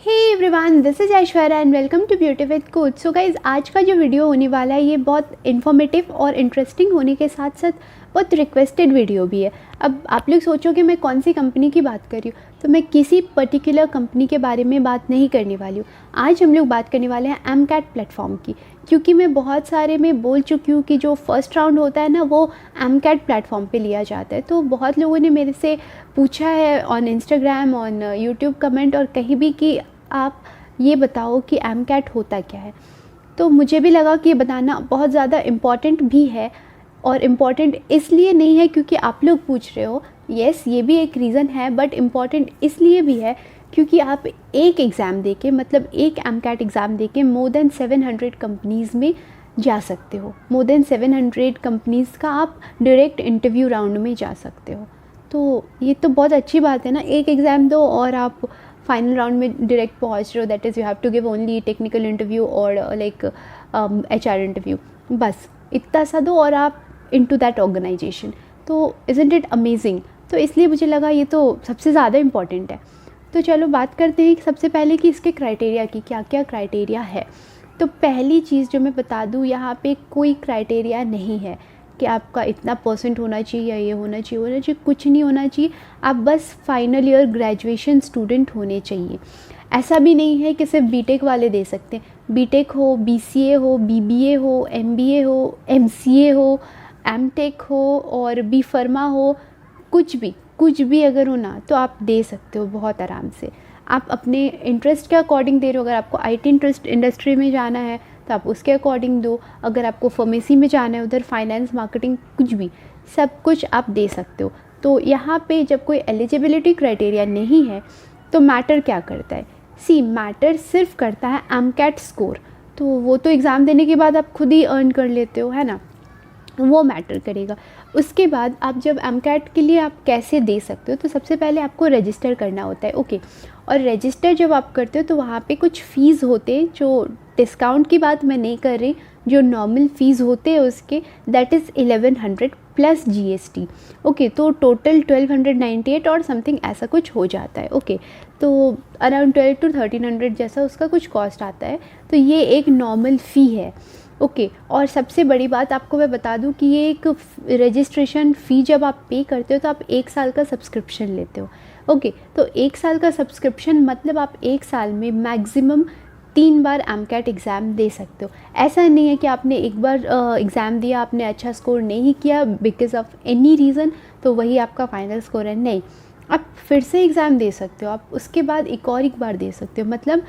Hey everyone, this is Aishwarya and welcome to beauty with coach. So guys, आज का जो video होने वाला है ये बहुत इन्फॉर्मेटिव और इंटरेस्टिंग होने के साथ साथ बहुत रिक्वेस्टेड वीडियो भी है। अब आप लोग सोचोगे मैं कौन सी कंपनी की बात कर रही हूँ, तो मैं किसी पर्टिकुलर कंपनी के बारे में बात नहीं करने वाली हूँ। आज हम लोग बात करने वाले हैं एमकैट प्लेटफॉर्म की, क्योंकि मैं बहुत सारे में बोल चुकी हूँ कि जो फर्स्ट राउंड होता है ना वो एमकैट प्लेटफॉर्म पे लिया जाता है। तो बहुत लोगों ने मेरे से पूछा है on Instagram, on YouTube comment और कहीं भी कि आप ये बताओ कि एमकैट होता क्या है। तो मुझे भी लगा कि ये बताना बहुत ज़्यादा इम्पॉर्टेंट भी है, और इम्पॉर्टेंट इसलिए नहीं है क्योंकि आप लोग पूछ रहे हो, येस ये भी एक रीज़न है, बट इम्पॉर्टेंट इसलिए भी है क्योंकि आप एक एग्ज़ाम देके, मतलब एक एमकैट एग्ज़ाम देके मोर देन 700 कंपनीज़ में जा सकते हो। मोर देन 700 कंपनीज़ का आप डायरेक्ट इंटरव्यू राउंड में जा सकते हो। तो ये तो बहुत अच्छी बात है ना, एक एग्ज़ाम दो और आप फाइनल राउंड में डायरेक्ट पहुंच रहे हो। That is you have to give only technical interview और लाइक HR इंटरव्यू, बस इतना सा दो और आप इनटू दैट ऑर्गेनाइजेशन। तो इज़न्ट इट अमेजिंग। तो इसलिए मुझे लगा ये तो सबसे ज़्यादा इम्पॉर्टेंट है। तो चलो बात करते हैं सबसे पहले कि इसके क्राइटेरिया की क्या क्या क्राइटेरिया है। तो पहली चीज़ जो मैं बता दूँ, यहाँ पे कोई क्राइटेरिया नहीं है कि आपका इतना परसेंट होना चाहिए या ये होना चाहिए, कुछ नहीं होना चाहिए। आप बस फाइनल ईयर ग्रेजुएशन स्टूडेंट होने चाहिए। ऐसा भी नहीं है कि सिर्फ बीटेक वाले दे सकते हैं। बीटेक हो, BCA हो, BBA हो, MBA हो, MCA हो, एमटेक हो और बी फार्मा हो, कुछ भी अगर हो ना तो आप दे सकते हो बहुत आराम से। आप अपने इंटरेस्ट के अकॉर्डिंग दे रहे हो। अगर आपको IT इंडस्ट्री में जाना है तो आप उसके अकॉर्डिंग दो। अगर आपको फार्मेसी में जाना है, उधर फाइनेंस, मार्केटिंग, कुछ भी, सब कुछ आप दे सकते हो। तो यहाँ पे जब कोई एलिजिबिलिटी क्राइटेरिया नहीं है तो मैटर क्या करता है? मैटर सिर्फ करता है एमकैट स्कोर। तो वो तो एग्ज़ाम देने के बाद आप खुद ही अर्न कर लेते हो, है ना, वो मैटर करेगा। उसके बाद आप जब एमकैट के लिए आप कैसे दे सकते हो, तो सबसे पहले आपको रजिस्टर करना होता है, ओके। और रजिस्टर जब आप करते हो तो वहाँ पे कुछ फ़ीस होते हैं, जो डिस्काउंट की बात मैं नहीं कर रही, जो नॉर्मल फ़ीस होते हैं उसके, that is 1100 plus GST, okay. तो टोटल 1298 और समथिंग ऐसा कुछ हो जाता है, ओके। तो अराउंड 12 to 1300 जैसा उसका कुछ कॉस्ट आता है। तो ये एक नॉर्मल फ़ी है, ओके। और सबसे बड़ी बात आपको मैं बता दूं कि ये एक रजिस्ट्रेशन फ़ी जब आप पे करते हो तो आप 1 साल का सब्सक्रिप्शन लेते हो, ओके। तो 1 साल का सब्सक्रिप्शन मतलब आप 1 साल में मैक्सिमम 3 बार एमकैट एग्ज़ाम दे सकते हो। ऐसा नहीं है कि आपने एक बार एग्ज़ाम दिया, आपने अच्छा स्कोर नहीं किया बिकॉज ऑफ एनी रीज़न, तो वही आपका फाइनल स्कोर है, नहीं। आप फिर से एग्ज़ाम दे सकते हो, आप उसके बाद एक बार दे सकते हो, मतलब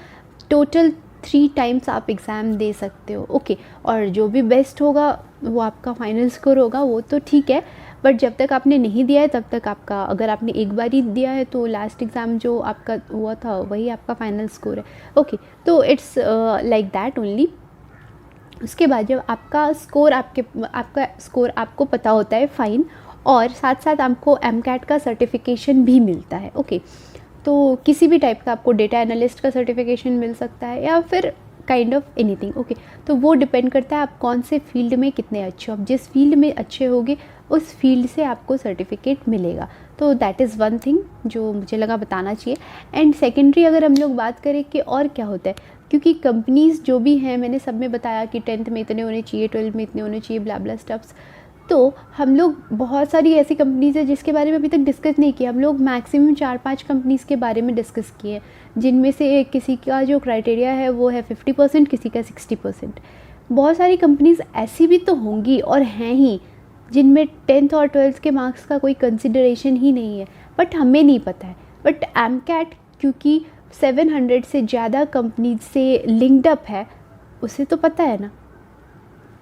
टोटल 3 टाइम्स आप एग्ज़ाम दे सकते हो, ओके। और जो भी बेस्ट होगा वो आपका फाइनल स्कोर होगा, वो तो ठीक है। बट जब तक आपने नहीं दिया है तब तक आपका, अगर आपने एक बार ही दिया है तो लास्ट एग्ज़ाम जो आपका हुआ था वही आपका फाइनल स्कोर है, ओके। तो इट्स लाइक दैट ओनली। उसके बाद जब आपका स्कोर आपको पता होता है, फ़ाइन, और साथ साथ आपको एमकैट का सर्टिफिकेशन भी मिलता है, ओके। तो किसी भी टाइप का आपको डेटा एनालिस्ट का सर्टिफिकेशन मिल सकता है या फिर काइंड ऑफ एनीथिंग, ओके। तो वो डिपेंड करता है आप कौन से फील्ड में कितने अच्छे हो। आप जिस फील्ड में अच्छे होगे उस फील्ड से आपको सर्टिफिकेट मिलेगा। तो दैट इज़ वन थिंग जो मुझे लगा बताना चाहिए। एंड सेकेंडरी अगर हम लोग बात करें कि और क्या होता है, क्योंकि कंपनीज़ जो भी हैं, मैंने सब में बताया कि 10th में इतने होने चाहिए, 12th में इतने होने चाहिए, ब्ला ब्ला स्टफ्स। तो हम लोग बहुत सारी ऐसी कंपनीज़ है जिसके बारे में अभी तक डिस्कस नहीं किया। हम लोग मैक्सिमम 4-5 कंपनीज़ के बारे में डिस्कस किए हैं, जिनमें से किसी का जो क्राइटेरिया है वो है 50%, किसी का 60%। बहुत सारी कंपनीज़ ऐसी भी तो होंगी और हैं ही जिनमें 10th और 12th के मार्क्स का कोई कंसिडरेशन ही नहीं है, बट हमें नहीं पता है। बट एमकैट क्योंकि 700 से ज़्यादा कंपनीज से लिंक्ड अप है, उसे तो पता है ना,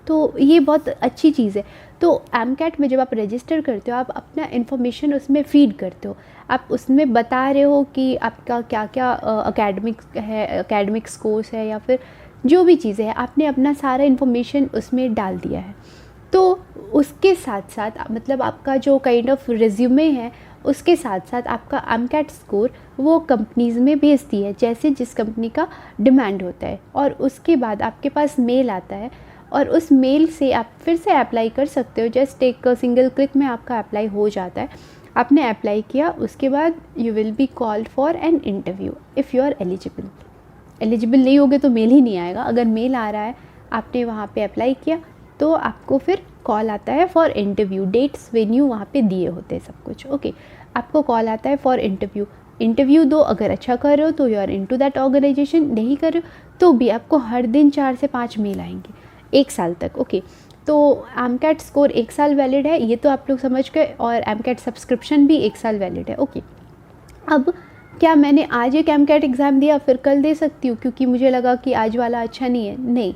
तो ये बहुत अच्छी चीज़ है। तो एमकैट में जब आप रजिस्टर करते हो, आप अपना इन्फॉर्मेशन उसमें फ़ीड करते हो। आप उसमें बता रहे हो कि आपका क्या क्या एकेडमिक कोर्स है या फिर जो भी चीज़ें हैं, आपने अपना सारा इन्फॉर्मेशन उसमें डाल दिया है। तो उसके साथ साथ मतलब आपका जो काइंड ऑफ रिज्यूमे है, उसके साथ साथ आपका एमकैट स्कोर वो कंपनीज़ में भेजती है जैसे जिस कंपनी का डिमांड होता है। और उसके बाद आपके पास मेल आता है और उस मेल से आप फिर से अप्लाई कर सकते हो। जस्ट एक सिंगल क्लिक में आपका अप्लाई हो जाता है। आपने अप्लाई किया, उसके बाद you will be called for an interview if you are eligible. Eligible नहीं होगे तो मेल ही नहीं आएगा। अगर मेल आ रहा है, आपने वहाँ पे अप्लाई किया, तो आपको फिर कॉल आता है फॉर इंटरव्यू। डेट्स वेन्यू वहाँ पे दिए होते हैं सब कुछ। ओके, आपको कॉल आता है फॉर इंटरव्यू। इंटरव्यू दो, अगर अच्छा कर रहे हो तो you are into that organisation, नहीं कर रहे हो तो भी आपको हर दिन 4 से 5 मेल आएंगे 1 साल तक। ओके, तो एमकैट स्कोर 1 साल वैलिड है, ये तो आप लोग समझ गए, और एमकैट सब्सक्रिप्शन भी 1 साल वैलिड है। ओके, अब क्या मैंने आज एक एमकैट एग्ज़ाम दिया फिर कल दे सकती हूँ क्योंकि मुझे लगा कि आज वाला अच्छा नहीं है? नहीं,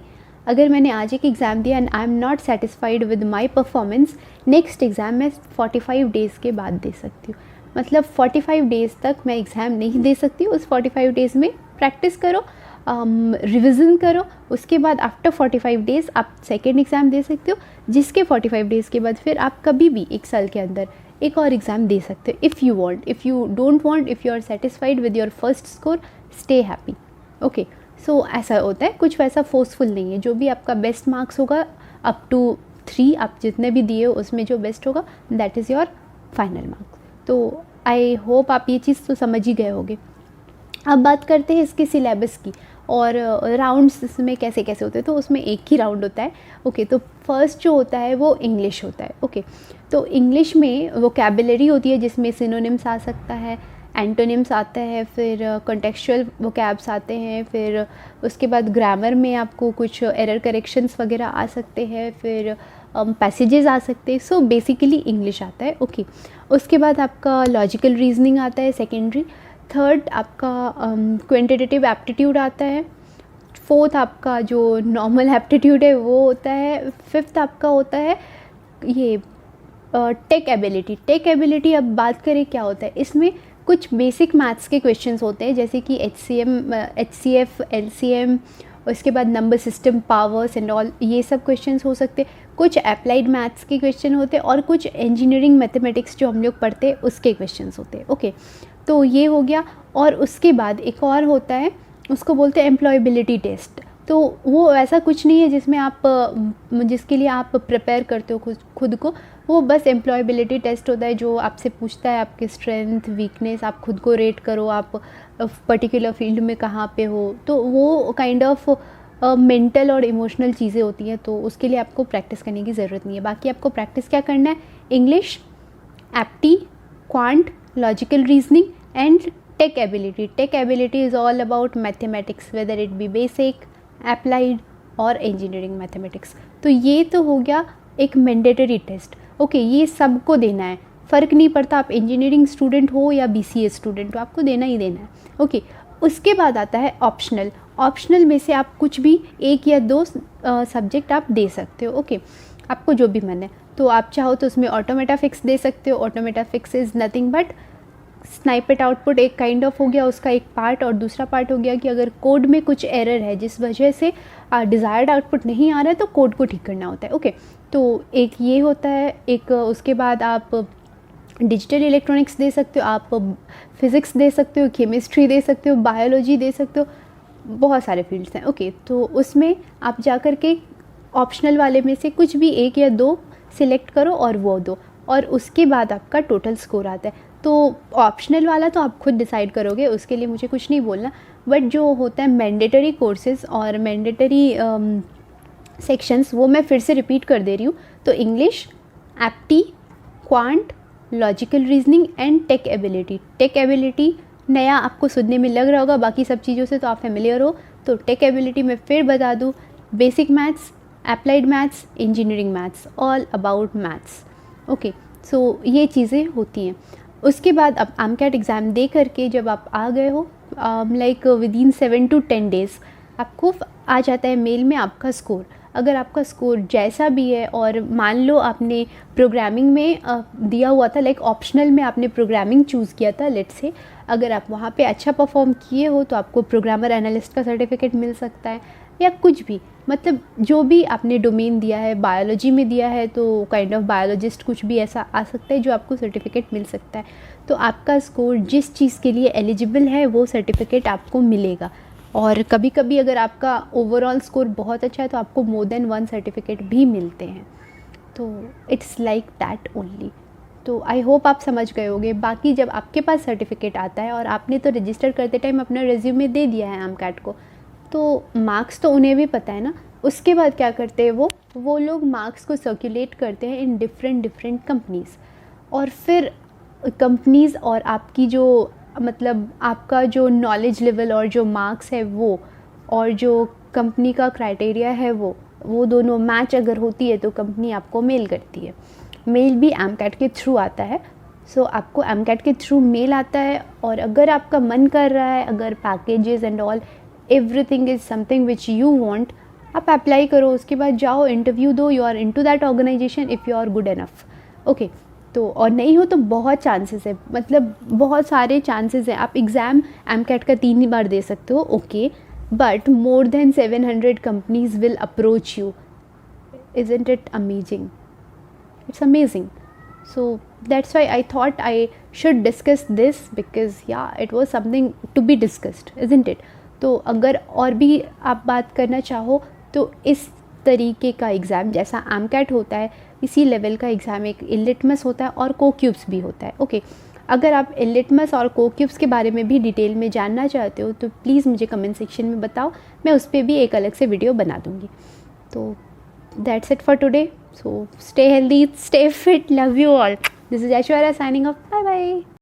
अगर मैंने आज एक एग्ज़ाम दिया and I am not satisfied with my performance, next exam मैं 45 डेज़ के बाद दे सकती हूँ। मतलब 45 डेज़ तक मैं एग्ज़ाम नहीं दे सकती हूँ। उस 45 डेज़ में प्रैक्टिस करो, रिविज़न करो, उसके बाद आफ्टर 45 डेज़ आप सेकेंड एग्ज़ाम दे सकते हो, जिसके 45 डेज़ के बाद फिर आप कभी भी 1 साल के अंदर एक और एग्ज़ाम दे सकते हो if you want. If you don't want, if you are satisfied with your first score, stay happy. Okay, so ऐसा होता है, कुछ वैसा फोर्सफुल नहीं है। जो भी आपका बेस्ट मार्क्स होगा अप टू 3, आप जितने भी दिए हो उसमें जो बेस्ट होगा that is your final marks. तो आई होप आप ये चीज़ तो समझ ही गए होंगे। अब बात करते हैं इसके सिलेबस की और राउंड्स इसमें कैसे कैसे होते हैं। तो उसमें एक ही राउंड होता है। ओके, तो फर्स्ट जो होता है वो इंग्लिश होता है। ओके, तो इंग्लिश में वोकैबुलरी होती है जिसमें सिनोनिम्स आ सकता है, एंटोनिम्स आता है, फिर कॉन्टेक्चुअल वोकैब्स आते हैं, फिर उसके बाद ग्रामर में आपको कुछ एरर करेक्शंस वगैरह आ सकते हैं, फिर पैसेजेस आ सकते हैं। सो बेसिकली इंग्लिश आता है। ओके, उसके बाद आपका लॉजिकल रीजनिंग आता है सेकेंडरी। थर्ड आपका क्वांटिटेटिव एप्टीट्यूड आता है। फोर्थ आपका जो नॉर्मल एप्टीट्यूड है वो होता है। फिफ्थ आपका होता है ये टेक एबिलिटी। टेक एबिलिटी अब बात करें क्या होता है, इसमें कुछ बेसिक मैथ्स के क्वेश्चंस होते हैं जैसे कि HCF, LCM, उसके बाद number system, powers and all, ये सब क्वेश्चंस हो सकते हैं। कुछ अप्लाइड मैथ्स के क्वेश्चन होते हैं और कुछ इंजीनियरिंग मैथमेटिक्स जो हम लोग पढ़ते हैं उसके क्वेश्चंस होते हैं। ओके, तो ये हो गया। और उसके बाद एक और होता है, उसको बोलते हैं एम्प्लॉयबिलिटी टेस्ट। तो वो ऐसा कुछ नहीं है जिसमें आप जिसके लिए आप प्रिपेयर करते हो खुद को, वो बस एम्प्लॉयबिलिटी टेस्ट होता है जो आपसे पूछता है आपकी स्ट्रेंथ, वीकनेस, आप खुद को रेट करो, आप पर्टिकुलर फील्ड में कहाँ पे हो। तो वो काइंड ऑफ मेंटल और इमोशनल चीज़ें होती हैं, तो उसके लिए आपको प्रैक्टिस करने की ज़रूरत नहीं है। बाकी आपको प्रैक्टिस क्या करना है, English, apti, quant, logical reasoning and tech ability. Tech ability is all about mathematics, whether it be basic, applied और इंजीनियरिंग मैथमेटिक्स। तो ये तो हो गया एक मैंडेटरी टेस्ट। ओके, ये सबको देना है, फ़र्क नहीं पड़ता आप इंजीनियरिंग स्टूडेंट हो या BCA स्टूडेंट हो, आपको देना ही देना है। ओके, उसके बाद आता है ऑप्शनल। ऑप्शनल में से आप कुछ भी 1 या 2 सब्जेक्ट आप दे सकते हो। ओके, आपको जो भी मन है। तो आप चाहो तो उसमें ऑटोमेटाफिक्स दे सकते हो। ऑटोमेटाफिक्स इज़ नथिंग बट स्नाइपेट आउटपुट, एक काइंड ऑफ हो गया उसका एक पार्ट, और दूसरा पार्ट हो गया कि अगर कोड में कुछ एरर है जिस वजह से डिज़ायर्ड आउटपुट नहीं आ रहा है तो कोड को ठीक करना होता है। ओके, तो एक ये होता है। एक उसके बाद आप डिजिटल इलेक्ट्रॉनिक्स दे सकते हो, आप फिज़िक्स दे सकते हो, केमिस्ट्री दे सकते हो, बायोलॉजी दे सकते हो, बहुत सारे फील्ड्स हैं। ओके, तो उसमें आप जा कर के ऑप्शनल वाले में से कुछ भी 1 या 2 सिलेक्ट करो और वो दो, और उसके बाद आपका टोटल स्कोर आता है। तो ऑप्शनल वाला तो आप खुद डिसाइड करोगे, उसके लिए मुझे कुछ नहीं बोलना। बट जो होता है मैंडेटरी कोर्सेज़ और मैंडेटरी सेक्शंस, वो मैं फिर से रिपीट कर दे रही हूँ। तो English, apti, quant, logical reasoning and tech ability. Tech ability नया आपको सुनने में लग रहा होगा, बाकी सब चीज़ों से तो आप फेमिलियर हो। तो टेक एबिलिटी में फिर बता दूँ, basic maths, applied maths, engineering maths, all about maths. Okay, so ये चीज़ें होती हैं। उसके बाद अब एमकैट एग्ज़ाम दे करके जब आप आ गए हो, लाइक विदिन 7 to 10 डेज़ आपको आ जाता है मेल में आपका स्कोर। अगर आपका स्कोर जैसा भी है, और मान लो आपने प्रोग्रामिंग में दिया हुआ था, लाइक ऑप्शनल में आपने प्रोग्रामिंग चूज़ किया था, लेट्स से अगर आप वहाँ पे अच्छा परफॉर्म किए हो तो आपको प्रोग्रामर एनालिस्ट का सर्टिफिकेट मिल सकता है, या कुछ भी, मतलब जो भी आपने डोमेन दिया है, बायोलॉजी में दिया है तो काइंड ऑफ बायोलॉजिस्ट, कुछ भी ऐसा आ सकता है जो आपको सर्टिफिकेट मिल सकता है। तो आपका स्कोर जिस चीज़ के लिए एलिजिबल है वो सर्टिफिकेट आपको मिलेगा। और कभी कभी अगर आपका ओवरऑल स्कोर बहुत अच्छा है तो आपको मोर देन 1 सर्टिफिकेट भी मिलते हैं। तो इट्स लाइक दैट ओनली। तो आई होप आप समझ गए होंगे। बाकी जब आपके पास सर्टिफिकेट आता है और आपने तो रजिस्टर करते टाइम अपना रिज्यूमे दे दिया है AMCAT को, तो मार्क्स तो उन्हें भी पता है ना। उसके बाद क्या करते हैं वो लोग मार्क्स को सर्कुलेट करते हैं इन डिफरेंट कंपनीज़, और फिर कंपनीज़ और आपकी जो मतलब आपका जो नॉलेज लेवल और जो मार्क्स है वो और जो कंपनी का क्राइटेरिया है वो दोनों मैच अगर होती है तो कंपनी आपको मेल करती है। मेल भी AMCAT के थ्रू आता है। सो आपको AMCAT के थ्रू मेल आता है, और अगर आपका मन कर रहा है, अगर packages and all everything is something which you want, आप अप्लाई करो, उसके बाद जाओ इंटरव्यू दो, you are into that organisation if you are good enough. Okay, तो और नहीं हो तो बहुत चांसेस है, मतलब बहुत सारे चांसेस हैं। आप एग्ज़ाम AMCAT का 3 ही बार दे सकते हो, okay, but more than 700 companies will approach you. Isn't it amazing? It's amazing. So that's why I thought I should discuss this, because yeah, it was something to be discussed, isn't it? तो अगर और भी आप बात करना चाहो तो इस तरीके का एग्ज़ाम जैसा AMCAT होता है, इसी लेवल का एग्ज़ाम एक इलिटमस होता है और कोक्यूब्स भी होता है। ओके, अगर आप इलिटमस और कोक्यूब्स के बारे में भी डिटेल में जानना चाहते हो तो प्लीज़ मुझे कमेंट सेक्शन में बताओ, मैं उस पर भी एक अलग से वीडियो बना दूँगी। तो that's it for today. So stay healthy, stay fit, love you all. This is Aishwarya signing off. Bye bye.